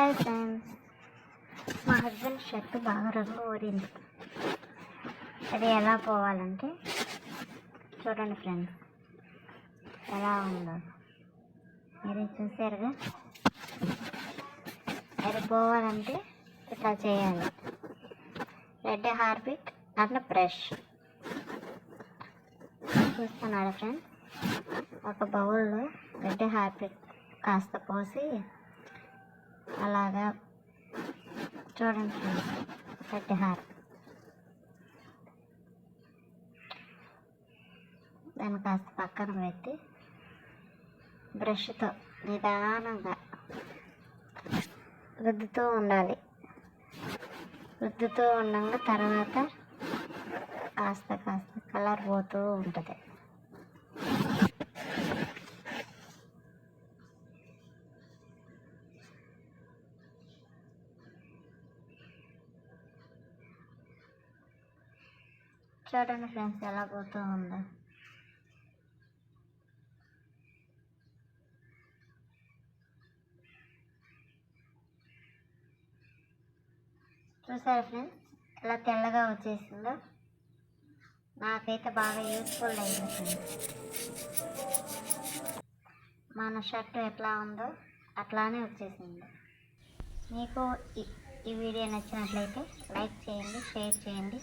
Hi friends, మా husband shirt బాగా రంగు ఊరింది. అది ఎలా పోవాలంటే చూడండి ఫ్రెండ్స్, ఎలా ఉందో మీరు చూసారుగా. అది పోవాలంటే ఇట్లా చేయాలి. రెడ్ హార్పిక్ అండ్ బ్రష్ చూస్తున్నారా ఫ్రెండ్స్. ఒక బౌల్లో రెడ్ హార్పిక్ కాస్త పోసి అలాగా చూడండి ఫ్రెండ్స్. రెడ్ హార్పిక్ దాన్ని కాస్త పక్కన పెట్టి బ్రష్తో నిదానంగా రుద్దుతూ ఉండాలి. రుద్దుతూ ఉండగా తర్వాత కాస్త కలర్ పోతూ ఉంటుంది. చూడండి ఫ్రెండ్స్, ఎలా పోతూ ఉందో. చూసారా ఫ్రెండ్స్, ఎలా తెల్లగా వచ్చేసిందో. నాకైతే బాగా యూస్ఫుల్ అయింది ఫ్రెండ్స్. మన షర్ట్ ఎట్లా ఉందో అట్లానే వచ్చేసింది. మీకు ఈ వీడియో నచ్చినట్లయితే లైక్ చేయండి, షేర్ చేయండి.